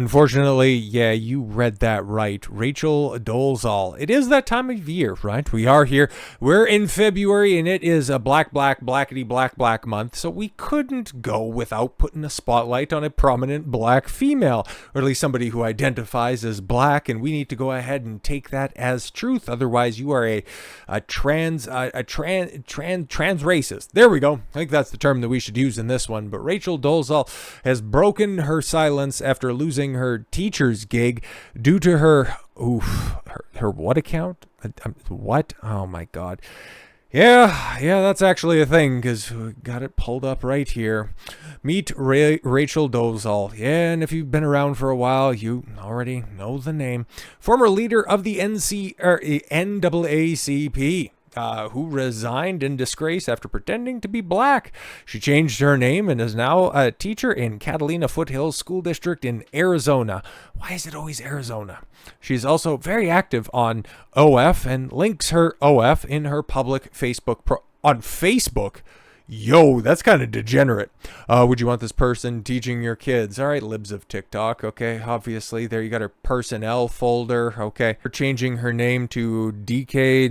unfortunately, yeah, you read that right. Rachel Dolezal. It is that time of year, right? We are here. We're in February, and it is a blackety black month, so we couldn't go without putting a spotlight on a prominent black female, or at least somebody who identifies as black, and we need to go ahead and take that as truth. Otherwise, you are a trans racist. There we go. I think that's the term that we should use in this one. But Rachel Dolezal has broken her silence after losing her teacher's gig due to her what account? What? Oh my God. Yeah, that's actually a thing, because we got it pulled up right here. Meet Rachel Dolezal. Yeah, and if you've been around for a while, you already know the name. Former leader of the NAACP. Who resigned in disgrace after pretending to be black. She changed her name and is now a teacher in Catalina Foothills School District in Arizona. Why is it always Arizona? She's also very active on OF and links her OF in her public Facebook on Facebook. Yo, that's kind of degenerate. Would you want this person teaching your kids? All right, libs of TikTok. Okay, obviously, there you got her personnel folder. Okay, we're changing her name to Nkechi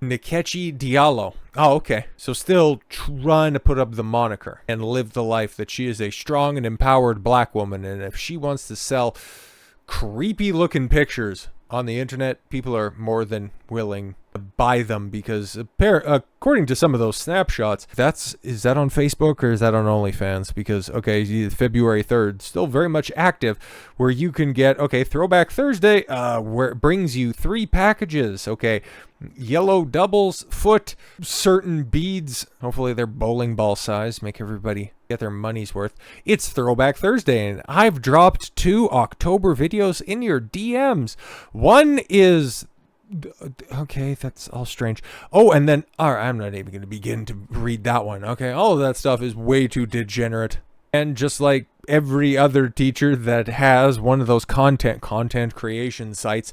Diallo. Oh, okay. So still trying to put up the moniker and live the life that she is a strong and empowered black woman. And if she wants to sell creepy looking pictures on the internet, people are more than willing to buy them, because according to some of those snapshots, is that on Facebook or is that on OnlyFans? Because, okay, February 3rd, still very much active, where you can get, okay, Throwback Thursday, where it brings you 3 packages, okay, yellow doubles, foot, certain beads, hopefully they're bowling ball size, make everybody get their money's worth. It's Throwback Thursday, and I've dropped 2 October videos in your DMs. One is, okay, that's all strange. Oh, and then, all right, I'm not even going to begin to read that one. Okay, all of that stuff is way too degenerate. And just like every other teacher that has one of those content creation sites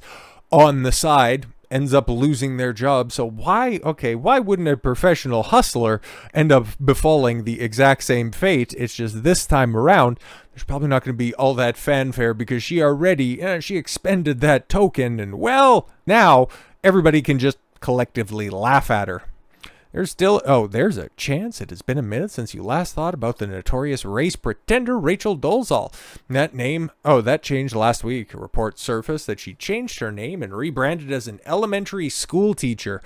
on the side ends up losing their job. So why wouldn't a professional hustler end up befalling the exact same fate? It's just this time around, there's probably not going to be all that fanfare, because she expended that token, and well, now everybody can just collectively laugh at her. There's a chance it has been a minute since you last thought about the notorious race pretender Rachel Dolezal. That changed last week. A report surfaced that she changed her name and rebranded as an elementary school teacher,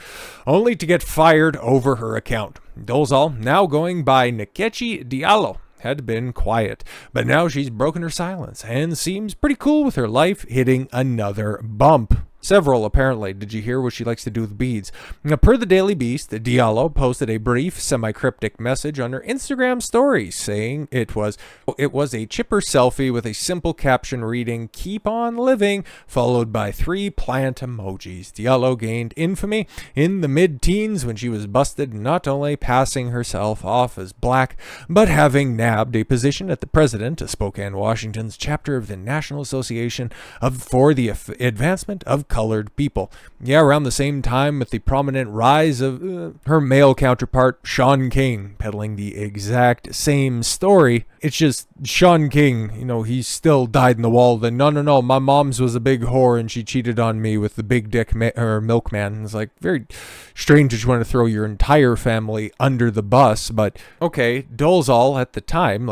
only to get fired over her account. Dolezal, now going by Nkechi Diallo, had been quiet, but now she's broken her silence and seems pretty cool with her life hitting another bump. Several, apparently. Did you hear what she likes to do with beads? Now, per the Daily Beast, Diallo posted a brief, semi-cryptic message on her Instagram story saying it was a chipper selfie with a simple caption reading, "Keep on living," followed by 3 plant emojis. Diallo gained infamy in the mid-teens when she was busted not only passing herself off as black, but having nabbed a position at the president of Spokane, Washington's chapter of the National Association for the Advancement of Colored People. Yeah, around the same time with the prominent rise of her male counterpart, Sean King, peddling the exact same story. It's just Sean King, he's still dyed in the wall. No, my mom's was a big whore and she cheated on me with the big dick milkman. It's like very strange that you want to throw your entire family under the bus. But okay, Dolezal at the time,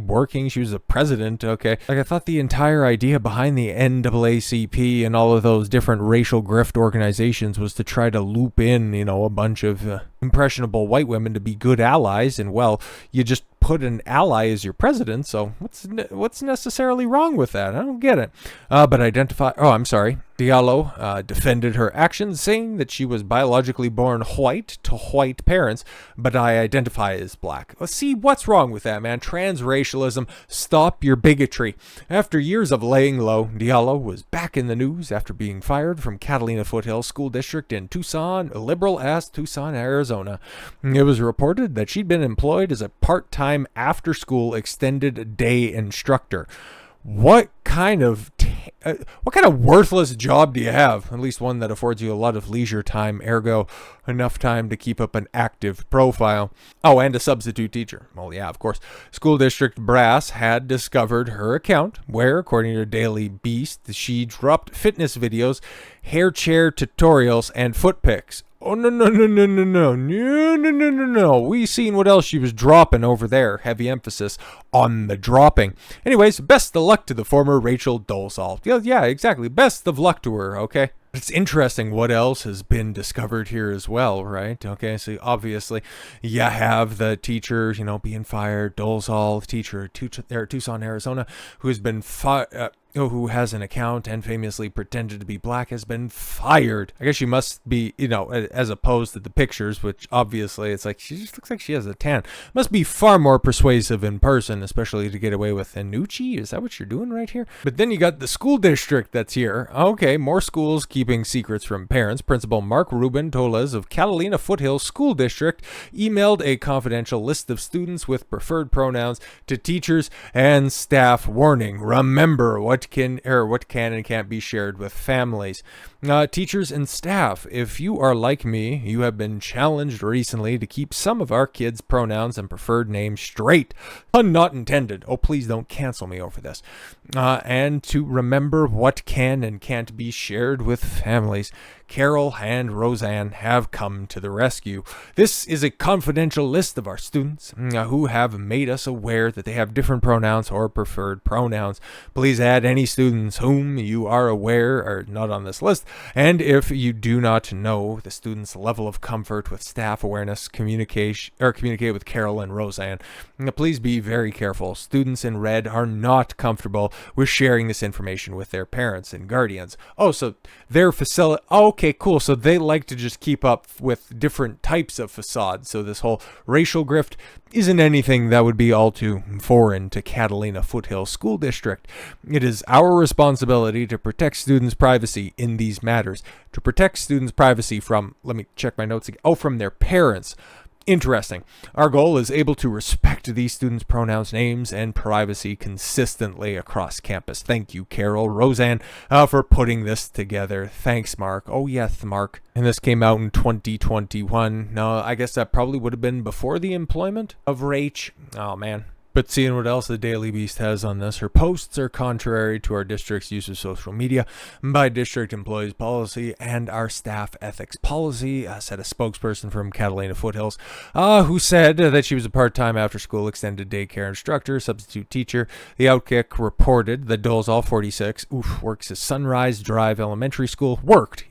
working, she was a president. Okay, I thought the entire idea behind the NAACP and all of those different racial grift organizations was to try to loop in, a bunch of impressionable white women to be good allies, and well, you just put an ally as your president, so what's necessarily wrong with that? I don't get it. Diallo defended her actions, saying that she was biologically born white to white parents, but I identify as black. Let's see what's wrong with that, man. Transracialism, stop your bigotry. After years of laying low, Diallo was back in the news after being fired from Catalina Foothills School District in Tucson, liberal-ass Tucson, Arizona. It was reported that she'd been employed as a part-time after-school extended day instructor. What kind of what kind of worthless job do you have? At least one that affords you a lot of leisure time, ergo enough time to keep up an active profile. Oh, and a substitute teacher. Well, yeah, of course. School district brass had discovered her account where, according to Daily Beast, she dropped fitness videos, hair chair tutorials, and foot pics. Oh, no. We seen what else she was dropping over there. Heavy emphasis on the dropping. Anyways, best of luck to the former Rachel Dolezal. Yeah, exactly. Best of luck to her, okay? It's interesting what else has been discovered here as well, right? Okay, so obviously you have the teacher, being fired, Dolezal, teacher at Tucson, Arizona, who has been who has an account and famously pretended to be black, has been fired. I guess she must be, as opposed to the pictures, which obviously it's like she just looks like she has a tan. Must be far more persuasive in person, especially to get away with Nkechi. Is that what you're doing right here? But then you got the school district that's here. Okay, more schools keeping secrets from parents. Principal Mark Ruben Dolezal of Catalina Foothills School District emailed a confidential list of students with preferred pronouns to teachers and staff, warning, remember what can and can't be shared with families. Teachers and staff, if you are like me, you have been challenged recently to keep some of our kids' pronouns and preferred names straight. Pun not intended. Oh, please don't cancel me over this. And to remember what can and can't be shared with families. Carol and Roseanne have come to the rescue. This is a confidential list of our students who have made us aware that they have different pronouns or preferred pronouns. Please add any students whom you are aware are not on this list. And if you do not know the student's level of comfort with staff awareness, communicate with Carol and Roseanne. Please be very careful. Students in red are not comfortable with sharing this information with their parents and guardians. Oh, so their facility. Okay, cool. So they like to just keep up with different types of facades. So this whole racial grift isn't anything that would be all too foreign to Catalina Foothills School District. It is our responsibility to protect students' privacy in these matters. To protect students' privacy from, let me check my notes again, from their parents. Interesting. Our goal is able to respect these students' pronouns, names, and privacy consistently across campus. Thank you, Carol, Roseanne, for putting this together. Thanks, Mark. Oh, yes, Mark. And this came out in 2021. No, I guess that probably would have been before the employment of Rach. Oh, man. But seeing what else the Daily Beast has on this, her posts are contrary to our district's use of social media by district employees policy and our staff ethics policy, said a spokesperson from Catalina Foothills, who said that she was a part-time after-school extended daycare instructor, substitute teacher. The Outkick reported that Dolezal, 46, works at Sunrise Drive Elementary School. Worked.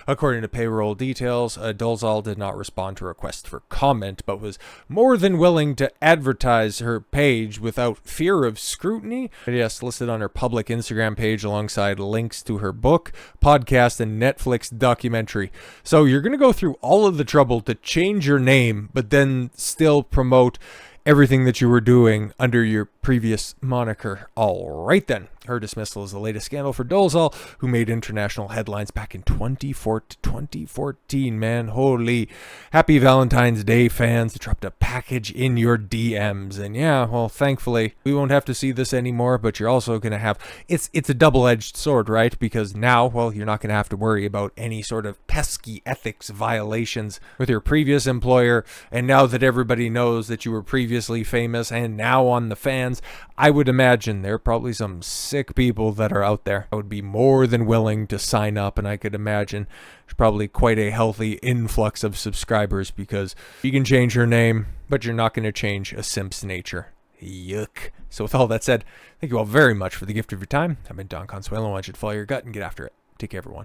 According to payroll details, Dolezal did not respond to requests for comment, but was more than willing to advertise her page without fear of scrutiny. Yes, listed on her public Instagram page alongside links to her book, podcast, and Netflix documentary. So you're going to go through all of the trouble to change your name, but then still promote everything that you were doing under your previous moniker. All right then. Her dismissal is the latest scandal for Dolezal, who made international headlines back in 2014, man. Holy. Happy Valentine's Day, fans. Dropped a package in your DMs. And yeah, well, thankfully, we won't have to see this anymore, but you're also going to have... It's a double-edged sword, right? Because now, well, you're not going to have to worry about any sort of pesky ethics violations with your previous employer. And now that everybody knows that you were previously famous and now on the fans, I would imagine there are probably some sick people that are out there. I would be more than willing to sign up, and I could imagine there's probably quite a healthy influx of subscribers because you can change your name, but you're not going to change a simp's nature. Yuck. So with all that said, thank you all very much for the gift of your time. I've been Don Consuelo. I want you to follow your gut and get after it. Take care, everyone.